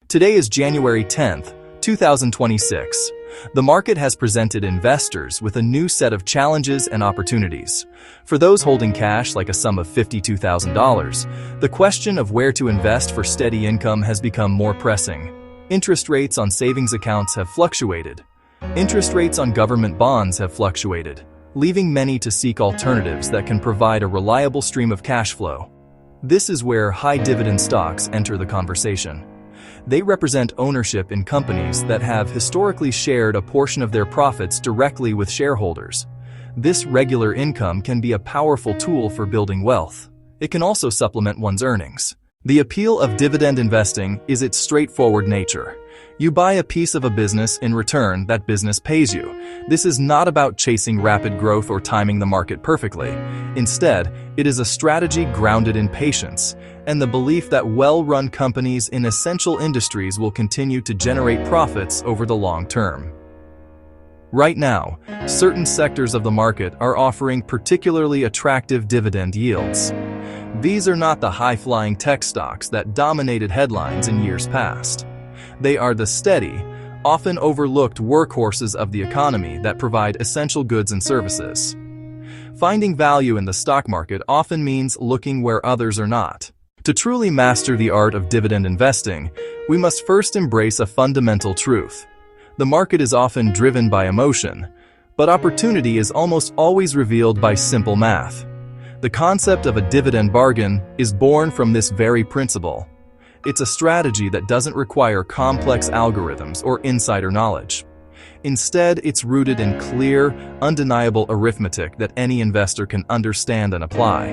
Today is January 10th, 2026. The market has presented investors with a new set of challenges and opportunities. For those holding cash like a sum of $52,000, the question of where to invest for steady income has become more pressing. Interest rates on savings accounts have fluctuated. Interest rates on government bonds have fluctuated, leaving many to seek alternatives that can provide a reliable stream of cash flow. This is where high-dividend stocks enter the conversation. They represent ownership in companies that have historically shared a portion of their profits directly with shareholders. This regular income can be a powerful tool for building wealth. It can also supplement one's earnings. The appeal of dividend investing is its straightforward nature. You buy a piece of a business, in return, that business pays you. This is not about chasing rapid growth or timing the market perfectly. Instead, it is a strategy grounded in patience and the belief that well-run companies in essential industries will continue to generate profits over the long term. Right now, certain sectors of the market are offering particularly attractive dividend yields. These are not the high-flying tech stocks that dominated headlines in years past. They are the steady, often overlooked workhorses of the economy that provide essential goods and services. Finding value in the stock market often means looking where others are not. To truly master the art of dividend investing, we must first embrace a fundamental truth. The market is often driven by emotion, but opportunity is almost always revealed by simple math. The concept of a dividend bargain is born from this very principle. It's a strategy that doesn't require complex algorithms or insider knowledge. Instead, it's rooted in clear, undeniable arithmetic that any investor can understand and apply.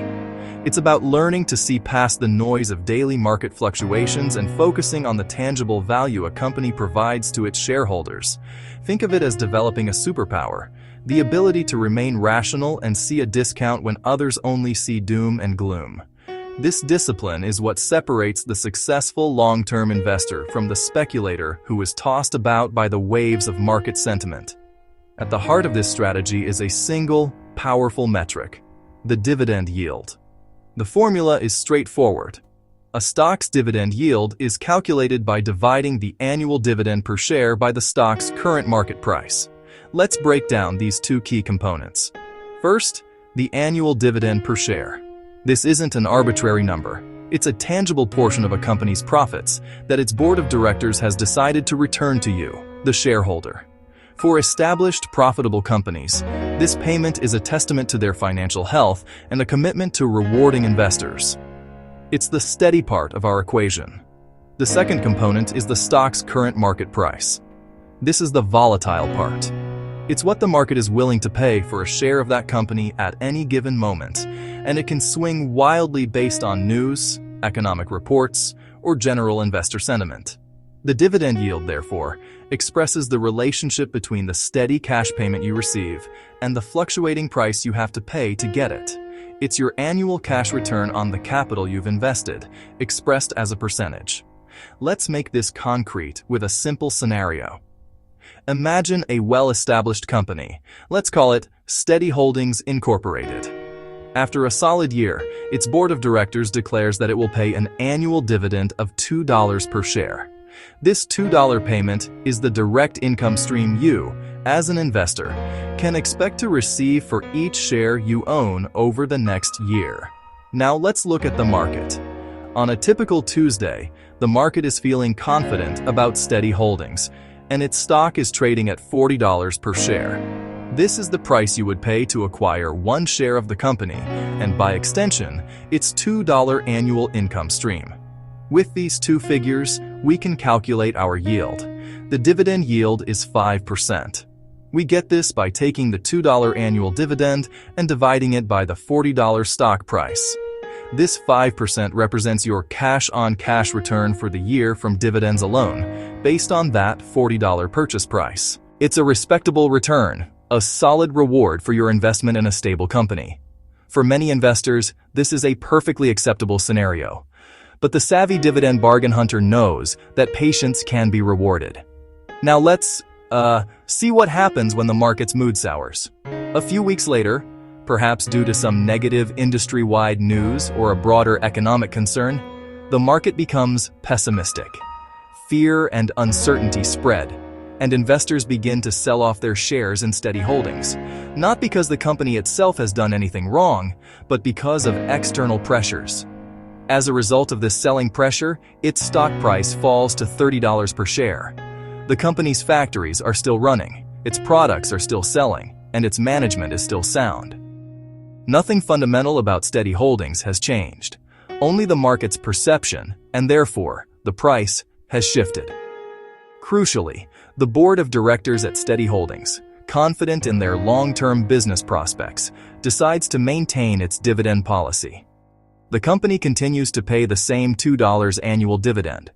It's about learning to see past the noise of daily market fluctuations and focusing on the tangible value a company provides to its shareholders. Think of it as developing a superpower, the ability to remain rational and see a discount when others only see doom and gloom. This discipline is what separates the successful long-term investor from the speculator who is tossed about by the waves of market sentiment. At the heart of this strategy is a single, powerful metric: the dividend yield. The formula is straightforward. A stock's dividend yield is calculated by dividing the annual dividend per share by the stock's current market price. Let's break down these two key components. First, the annual dividend per share. This isn't an arbitrary number. It's a tangible portion of a company's profits that its board of directors has decided to return to you, the shareholder. For established, profitable companies, this payment is a testament to their financial health and a commitment to rewarding investors. It's the steady part of our equation. The second component is the stock's current market price. This is the volatile part. It's what the market is willing to pay for a share of that company at any given moment, and it can swing wildly based on news, economic reports, or general investor sentiment. The dividend yield, therefore, expresses the relationship between the steady cash payment you receive and the fluctuating price you have to pay to get it. It's your annual cash return on the capital you've invested, expressed as a percentage. Let's make this concrete with a simple scenario. Imagine a well-established company. Let's call it Steady Holdings Incorporated. After a solid year, its board of directors declares that it will pay an annual dividend of $2 per share. This $2 payment is the direct income stream you, as an investor, can expect to receive for each share you own over the next year. Now let's look at the market. On a typical Tuesday, the market is feeling confident about Steady Holdings, and its stock is trading at $40 per share. This is the price you would pay to acquire one share of the company, and by extension, its $2 annual income stream. With these two figures, we can calculate our yield. The dividend yield is 5%. We get this by taking the $2 annual dividend and dividing it by the $40 stock price. This 5% represents your cash-on-cash return for the year from dividends alone, based on that $40 purchase price. It's a respectable return, a solid reward for your investment in a stable company. For many investors, this is a perfectly acceptable scenario. But the savvy dividend bargain hunter knows that patience can be rewarded. Now let's see what happens when the market's mood sours. A few weeks later, perhaps due to some negative industry-wide news or a broader economic concern, the market becomes pessimistic. fear and uncertainty spread, and investors begin to sell off their shares in steady holdings, not because the company itself has done anything wrong, but because of external pressures. As a result of this selling pressure, its stock price falls to $30 per share. The company's factories are still running, its products are still selling, and its management is still sound. Nothing fundamental about steady holdings has changed. Only the market's perception, and therefore, the price, has shifted. Crucially, the board of directors at Steady Holdings, confident in their long-term business prospects, decides to maintain its dividend policy. The company continues to pay the same $2 annual dividend.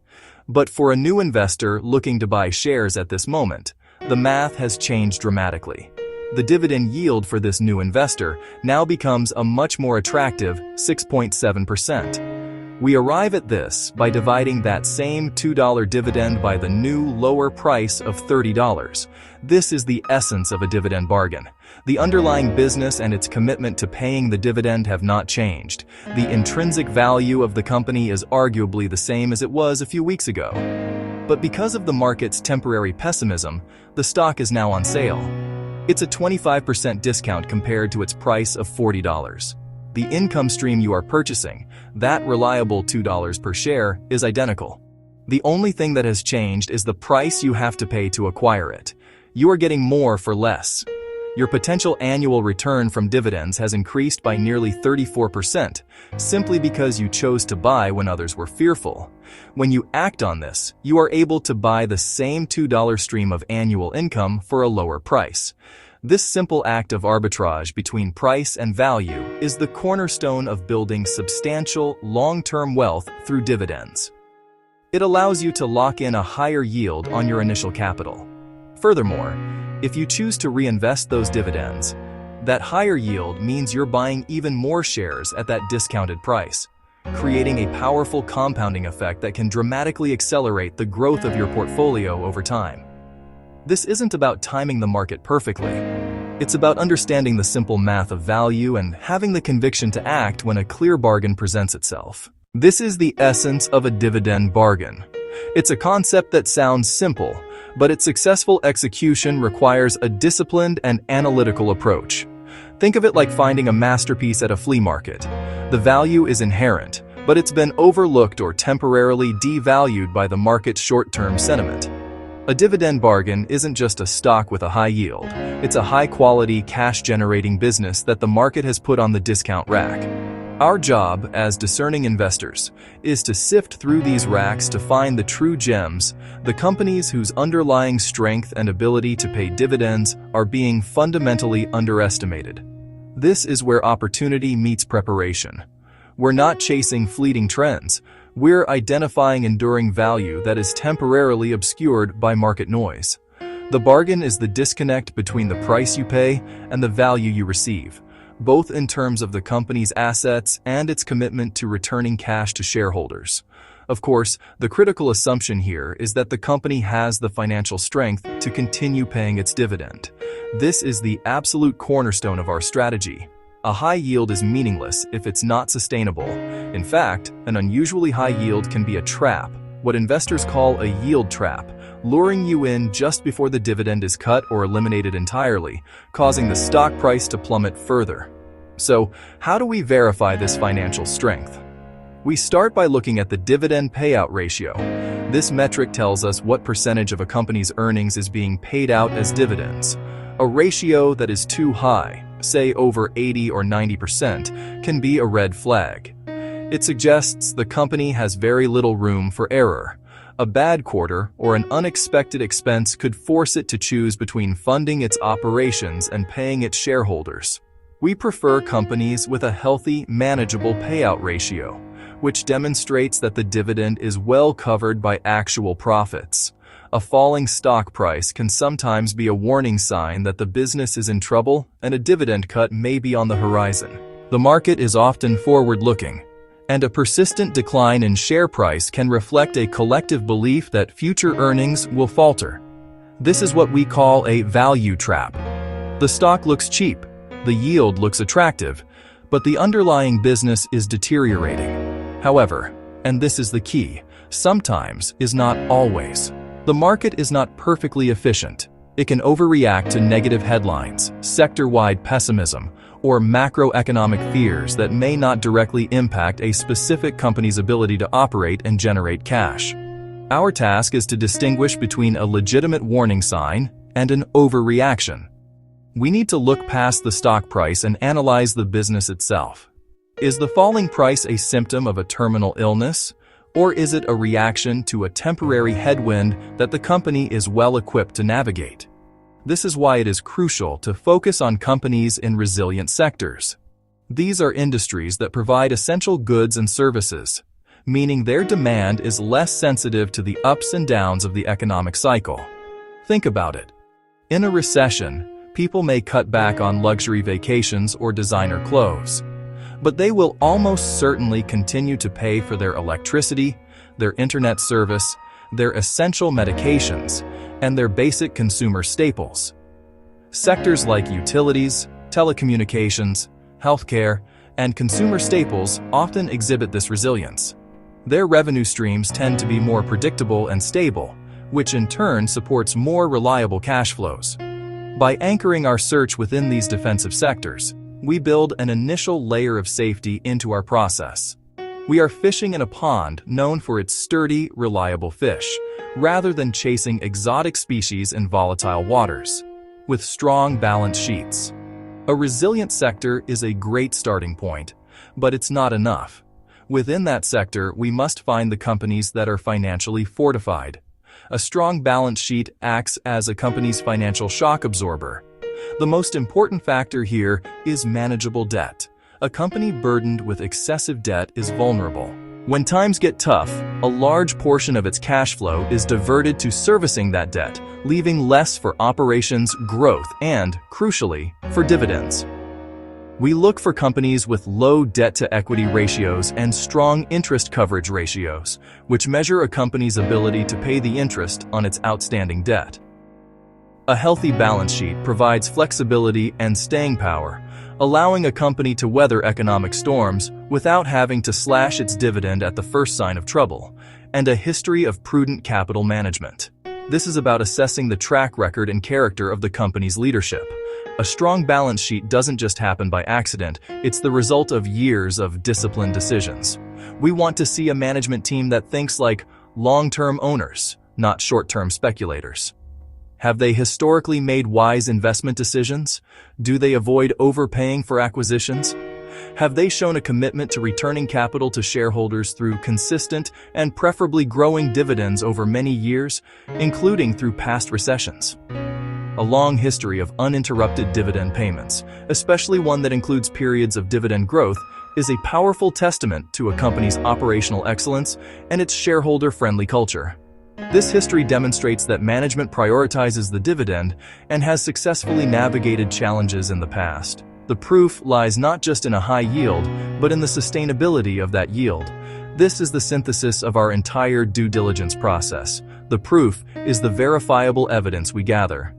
But for a new investor looking to buy shares at this moment, the math has changed dramatically. The dividend yield for this new investor now becomes a much more attractive 6.7%. We arrive at this by dividing that same $2 dividend by the new lower price of $30. This is the essence of a dividend bargain. The underlying business and its commitment to paying the dividend have not changed. The intrinsic value of the company is arguably the same as it was a few weeks ago. But because of the market's temporary pessimism, the stock is now on sale. It's a 25% discount compared to its price of $40. The income stream you are purchasing, that reliable $2 per share, is identical. The only thing that has changed is the price you have to pay to acquire it. You are getting more for less. Your potential annual return from dividends has increased by nearly 34%, simply because you chose to buy when others were fearful. When you act on this, you are able to buy the same $2 stream of annual income for a lower price. This simple act of arbitrage between price and value is the cornerstone of building substantial, long-term wealth through dividends. It allows you to lock in a higher yield on your initial capital. Furthermore, if you choose to reinvest those dividends, that higher yield means you're buying even more shares at that discounted price, creating a powerful compounding effect that can dramatically accelerate the growth of your portfolio over time. This isn't about timing the market perfectly. It's about understanding the simple math of value and having the conviction to act when a clear bargain presents itself. This is the essence of a dividend bargain. It's a concept that sounds simple, but its successful execution requires a disciplined and analytical approach. Think of it like finding a masterpiece at a flea market. The value is inherent, but it's been overlooked or temporarily devalued by the market's short-term sentiment. A dividend bargain isn't just a stock with a high yield. It's a high-quality, cash-generating business that the market has put on the discount rack. Our job, as discerning investors, is to sift through these racks to find the true gems, the companies whose underlying strength and ability to pay dividends are being fundamentally underestimated. This is where opportunity meets preparation. We're not chasing fleeting trends. We're identifying enduring value that is temporarily obscured by market noise. The bargain is the disconnect between the price you pay and the value you receive, both in terms of the company's assets and its commitment to returning cash to shareholders. Of course, the critical assumption here is that the company has the financial strength to continue paying its dividend. This is the absolute cornerstone of our strategy. A high yield is meaningless if it's not sustainable. In fact, an unusually high yield can be a trap, what investors call a yield trap, luring you in just before the dividend is cut or eliminated entirely, causing the stock price to plummet further. So, how do we verify this financial strength? We start by looking at the dividend payout ratio. This metric tells us what percentage of a company's earnings is being paid out as dividends. A ratio that is too high, say over 80 or 90%, can be a red flag. It suggests the company has very little room for error. A bad quarter or an unexpected expense could force it to choose between funding its operations and paying its shareholders. We prefer companies with a healthy, manageable payout ratio, which demonstrates that the dividend is well covered by actual profits. A falling stock price can sometimes be a warning sign that the business is in trouble and a dividend cut may be on the horizon. The market is often forward-looking, and a persistent decline in share price can reflect a collective belief that future earnings will falter. This is what we call a value trap. The stock looks cheap, the yield looks attractive, but the underlying business is deteriorating. However, and this is the key, Sometimes is not always. The market is not perfectly efficient. It can overreact to negative headlines, sector-wide pessimism, or macroeconomic fears that may not directly impact a specific company's ability to operate and generate cash. Our task is to distinguish between a legitimate warning sign and an overreaction. We need to look past the stock price and analyze the business itself. Is the falling price a symptom of a terminal illness, or is it a reaction to a temporary headwind that the company is well equipped to navigate? This is why it is crucial to focus on companies in resilient sectors. These are industries that provide essential goods and services, meaning their demand is less sensitive to the ups and downs of the economic cycle. Think about it. In a recession, people may cut back on luxury vacations or designer clothes, but they will almost certainly continue to pay for their electricity, their internet service, their essential medications, and their basic consumer staples. Sectors like utilities, telecommunications, healthcare, and consumer staples often exhibit this resilience. Their revenue streams tend to be more predictable and stable, which in turn supports more reliable cash flows. By anchoring our search within these defensive sectors, we build an initial layer of safety into our process. We are fishing in a pond known for its sturdy, reliable fish, rather than chasing exotic species in volatile waters. With strong balance sheets. A resilient sector is a great starting point, but it's not enough. Within that sector, we must find the companies that are financially fortified. A strong balance sheet acts as a company's financial shock absorber. The most important factor here is manageable debt. A company burdened with excessive debt is vulnerable. When times get tough, a large portion of its cash flow is diverted to servicing that debt, leaving less for operations, growth, and, crucially, for dividends. We look for companies with low debt-to-equity ratios and strong interest coverage ratios, which measure a company's ability to pay the interest on its outstanding debt. A healthy balance sheet provides flexibility and staying power, allowing a company to weather economic storms without having to slash its dividend at the first sign of trouble, and a history of prudent capital management. This is about assessing the track record and character of the company's leadership. A strong balance sheet doesn't just happen by accident, it's the result of years of disciplined decisions. We want to see a management team that thinks like long-term owners, not short-term speculators. Have they historically made wise investment decisions? Do they avoid overpaying for acquisitions? Have they shown a commitment to returning capital to shareholders through consistent and preferably growing dividends over many years, including through past recessions? A long history of uninterrupted dividend payments, especially one that includes periods of dividend growth, is a powerful testament to a company's operational excellence and its shareholder-friendly culture. This history demonstrates that management prioritizes the dividend and has successfully navigated challenges in the past. The proof lies not just in a high yield, but in the sustainability of that yield. This is the synthesis of our entire due diligence process. The proof is the verifiable evidence we gather.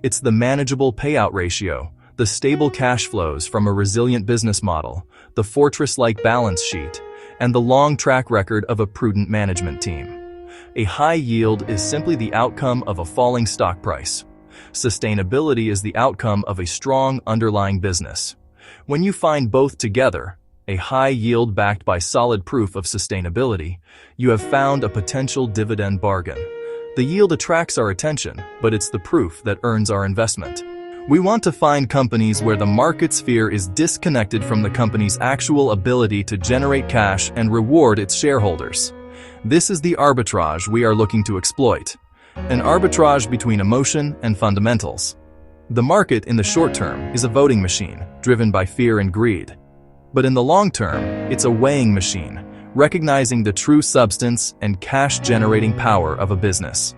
It's the manageable payout ratio, the stable cash flows from a resilient business model, the fortress-like balance sheet, and the long track record of a prudent management team. A high yield is simply the outcome of a falling stock price. Sustainability is the outcome of a strong underlying business. When you find both together, a high yield backed by solid proof of sustainability, you have found a potential dividend bargain. The yield attracts our attention, but it's the proof that earns our investment. We want to find companies where the market sphere is disconnected from the company's actual ability to generate cash and reward its shareholders. This is the arbitrage we are looking to exploit. An arbitrage between emotion and fundamentals. The market in the short term is a voting machine, driven by fear and greed. But in the long term, it's a weighing machine, recognizing the true substance and cash-generating power of a business.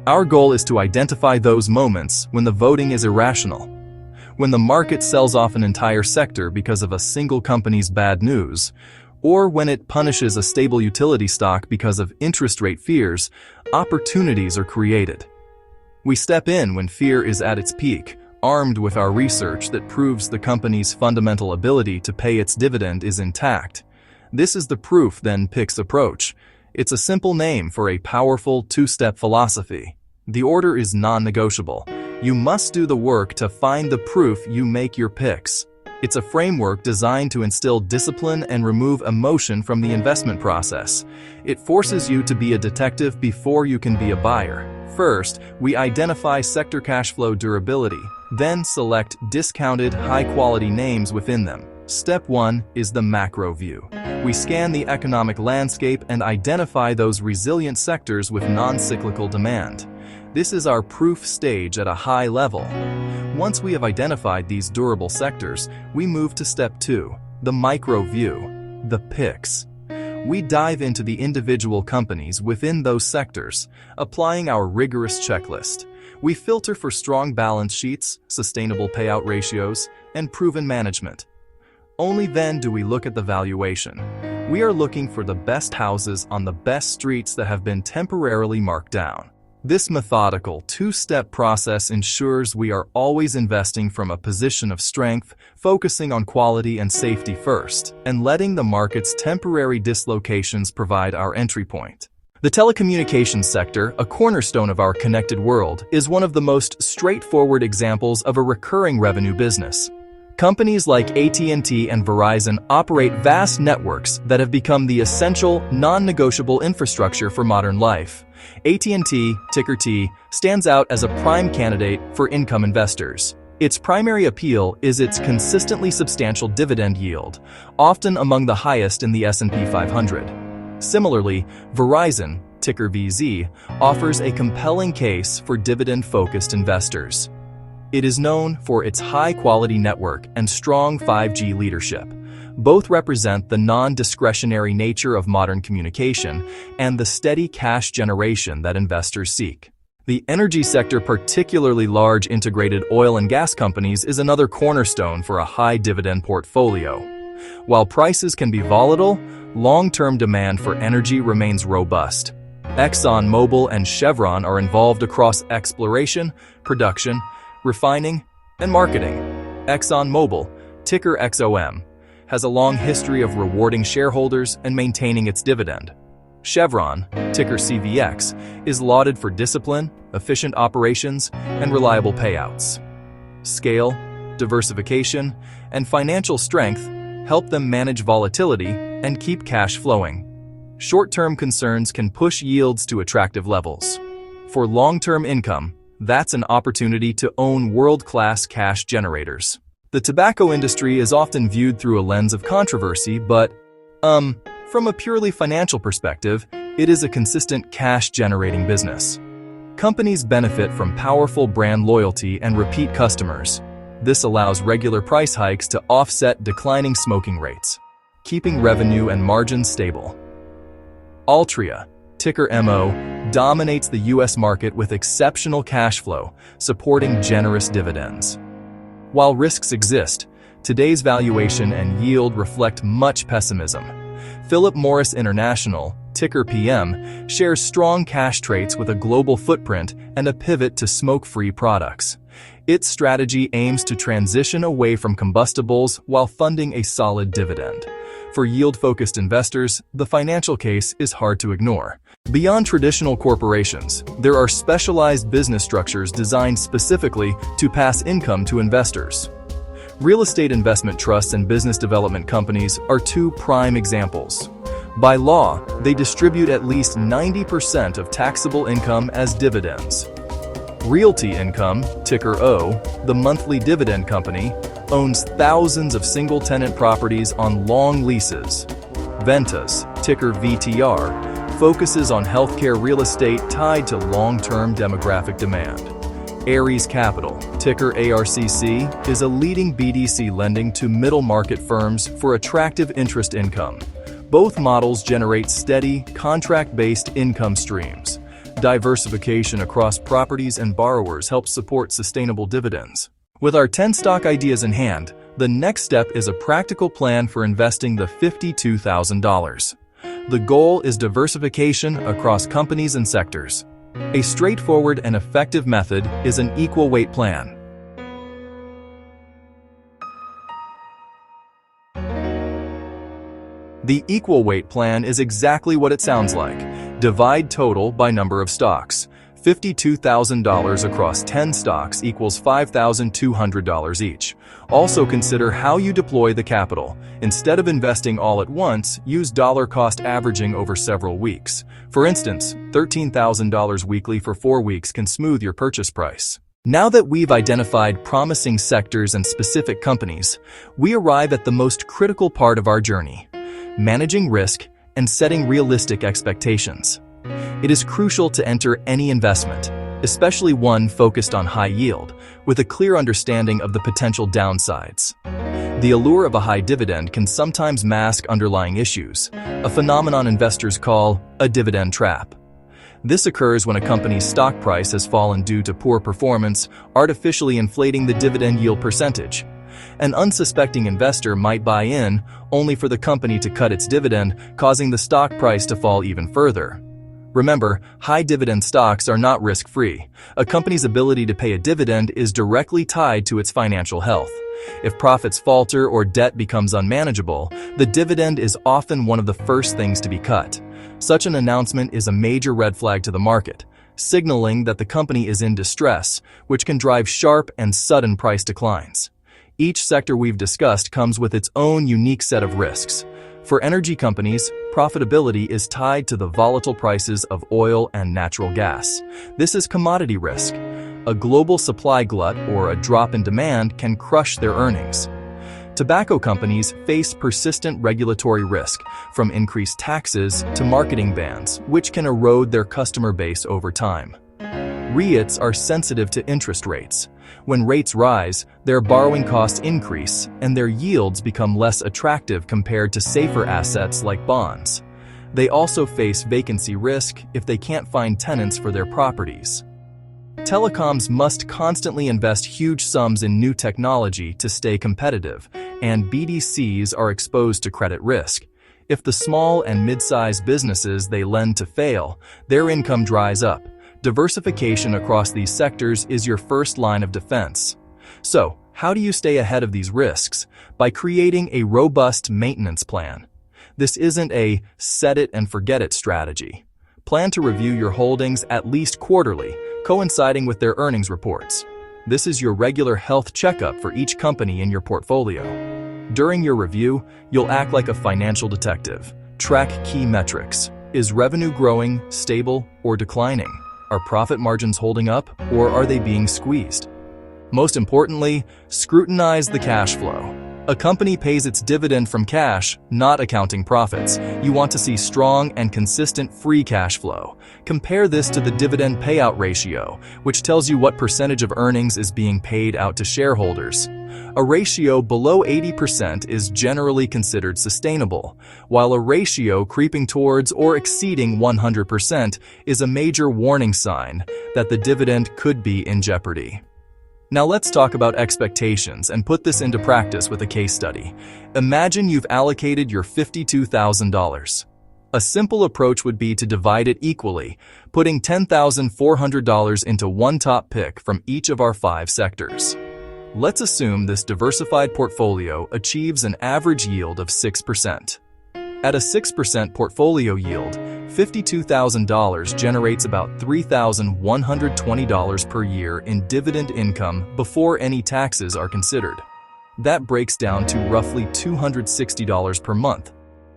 Our goal is to identify those moments when the voting is irrational, when the market sells off an entire sector because of a single company's bad news, or when it punishes a stable utility stock because of interest rate fears. Opportunities are created. We step in when fear is at its peak, armed with our research that proves the company's fundamental ability to pay its dividend is intact. This is the proof then picks approach. It's a simple name for a powerful two-step philosophy. The order is non-negotiable. You must do the work to find the proof you make your picks. It's a framework designed to instill discipline and remove emotion from the investment process. It forces you to be a detective before you can be a buyer. First, we identify sector cash flow durability, then select discounted, high-quality names within them. Step 1 is the macro view. We scan the economic landscape and identify those resilient sectors with non-cyclical demand. This is our proof stage at a high level. Once we have identified these durable sectors, we move to step 2, the micro view, the picks. We dive into the individual companies within those sectors, applying our rigorous checklist. We filter for strong balance sheets, sustainable payout ratios, and proven management. Only then do we look at the valuation. We are looking for the best houses on the best streets that have been temporarily marked down. This methodical two-step process ensures we are always investing from a position of strength, focusing on quality and safety first, and letting the market's temporary dislocations provide our entry point. The telecommunications sector, a cornerstone of our connected world, is one of the most straightforward examples of a recurring revenue business. Companies like AT&T and Verizon operate vast networks that have become the essential, non-negotiable infrastructure for modern life. AT&T, ticker T, stands out as a prime candidate for income investors. Its primary appeal is its consistently substantial dividend yield, often among the highest in the S&P 500. Similarly, Verizon, ticker VZ, offers a compelling case for dividend-focused investors. It is known for its high-quality network and strong 5G leadership. Both represent the non-discretionary nature of modern communication and the steady cash generation that investors seek. The energy sector, particularly large integrated oil and gas companies, is another cornerstone for a high-dividend portfolio. While prices can be volatile, long-term demand for energy remains robust. ExxonMobil and Chevron are involved across exploration, production, refining, and marketing. ExxonMobil, ticker XOM, has a long history of rewarding shareholders and maintaining its dividend. Chevron, ticker CVX, is lauded for discipline, efficient operations, and reliable payouts. Scale, diversification, and financial strength help them manage volatility and keep cash flowing. Short-term concerns can push yields to attractive levels. For long-term income, that's an opportunity to own world-class cash generators. The tobacco industry is often viewed through a lens of controversy, but, from a purely financial perspective, it is a consistent cash-generating business. Companies benefit from powerful brand loyalty and repeat customers. This allows regular price hikes to offset declining smoking rates, keeping revenue and margins stable. Altria, ticker MO, dominates the U.S. market with exceptional cash flow, supporting generous dividends. While risks exist, today's valuation and yield reflect much pessimism. Philip Morris International, ticker PM, shares strong cash traits with a global footprint and a pivot to smoke-free products. Its strategy aims to transition away from combustibles while funding a solid dividend. For yield-focused investors, the financial case is hard to ignore. Beyond traditional corporations, there are specialized business structures designed specifically to pass income to investors. Real estate investment trusts and business development companies are two prime examples. By law, they distribute at least 90% of taxable income as dividends. Realty Income, ticker O, the monthly dividend company, owns thousands of single-tenant properties on long leases. Ventas, ticker VTR, focuses on healthcare real estate tied to long-term demographic demand. Ares Capital, ticker ARCC, is a leading BDC lending to middle-market firms for attractive interest income. Both models generate steady, contract-based income streams. Diversification across properties and borrowers helps support sustainable dividends. With our 10 stock ideas in hand, the next step is a practical plan for investing the $52,000. The goal is diversification across companies and sectors. A straightforward and effective method is an equal weight plan. The equal weight plan is exactly what it sounds like. Divide total by number of stocks. $52,000 across 10 stocks equals $5,200 each. Also consider how you deploy the capital. Instead of investing all at once, use dollar cost averaging over several weeks. For instance, $13,000 weekly for 4 weeks can smooth your purchase price. Now that we've identified promising sectors and specific companies, we arrive at the most critical part of our journey: managing risk and setting realistic expectations. It is crucial to enter any investment, especially one focused on high yield, with a clear understanding of the potential downsides. The allure of a high dividend can sometimes mask underlying issues, a phenomenon investors call a dividend trap. This occurs when a company's stock price has fallen due to poor performance, artificially inflating the dividend yield percentage. An unsuspecting investor might buy in, only for the company to cut its dividend, causing the stock price to fall even further. Remember, high-dividend stocks are not risk-free. A company's ability to pay a dividend is directly tied to its financial health. If profits falter or debt becomes unmanageable, the dividend is often one of the first things to be cut. Such an announcement is a major red flag to the market, signaling that the company is in distress, which can drive sharp and sudden price declines. Each sector we've discussed comes with its own unique set of risks. For energy companies, profitability is tied to the volatile prices of oil and natural gas. This is commodity risk. A global supply glut or a drop in demand can crush their earnings. Tobacco companies face persistent regulatory risk, from increased taxes to marketing bans, which can erode their customer base over time. REITs are sensitive to interest rates. When rates rise, their borrowing costs increase and their yields become less attractive compared to safer assets like bonds. They also face vacancy risk if they can't find tenants for their properties. Telecoms must constantly invest huge sums in new technology to stay competitive, and BDCs are exposed to credit risk. If the small and mid-sized businesses they lend to fail, their income dries up. Diversification across these sectors is your first line of defense. So, how do you stay ahead of these risks? By creating a robust maintenance plan. This isn't a set-it-and-forget-it strategy. Plan to review your holdings at least quarterly, coinciding with their earnings reports. This is your regular health checkup for each company in your portfolio. During your review, you'll act like a financial detective. Track key metrics. Is revenue growing, stable, or declining? Are profit margins holding up, or are they being squeezed? Most importantly, scrutinize the cash flow. A company pays its dividend from cash, not accounting profits. You want to see strong and consistent free cash flow. Compare this to the dividend payout ratio, which tells you what percentage of earnings is being paid out to shareholders. A ratio below 80% is generally considered sustainable, while a ratio creeping towards or exceeding 100% is a major warning sign that the dividend could be in jeopardy. Now let's talk about expectations and put this into practice with a case study. Imagine you've allocated your $52,000. A simple approach would be to divide it equally, putting $10,400 into one top pick from each of our 5 sectors. Let's assume this diversified portfolio achieves an average yield of 6%. At a 6% portfolio yield, $52,000 generates about $3,120 per year in dividend income before any taxes are considered. That breaks down to roughly $260 per month.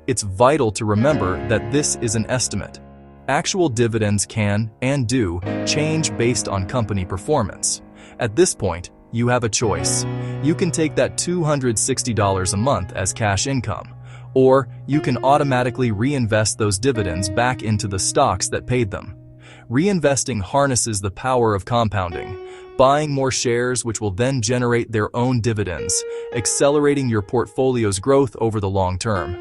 It's vital to remember that this is an estimate. Actual dividends can and do change based on company performance. At this point, you have a choice. You can take that $260 a month as cash income, or you can automatically reinvest those dividends back into the stocks that paid them. Reinvesting harnesses the power of compounding, buying more shares which will then generate their own dividends, accelerating your portfolio's growth over the long term.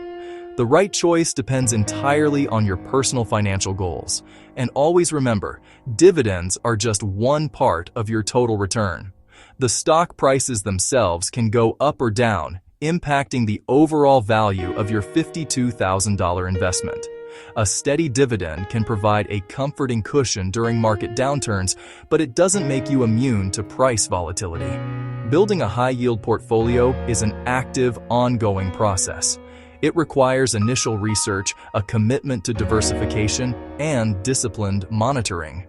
The right choice depends entirely on your personal financial goals. And always remember, dividends are just one part of your total return. The stock prices themselves can go up or down, impacting the overall value of your $52,000 investment. A steady dividend can provide a comforting cushion during market downturns, but it doesn't make you immune to price volatility. Building a high-yield portfolio is an active, ongoing process. It requires initial research, a commitment to diversification, and disciplined monitoring.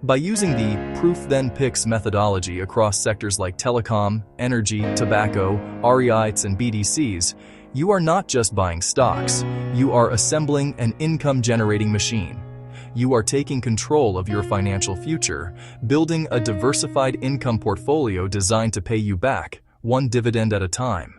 By using the proof-then-picks methodology across sectors like telecom, energy, tobacco, REITs, and BDCs, you are not just buying stocks, you are assembling an income-generating machine. You are taking control of your financial future, building a diversified income portfolio designed to pay you back, one dividend at a time.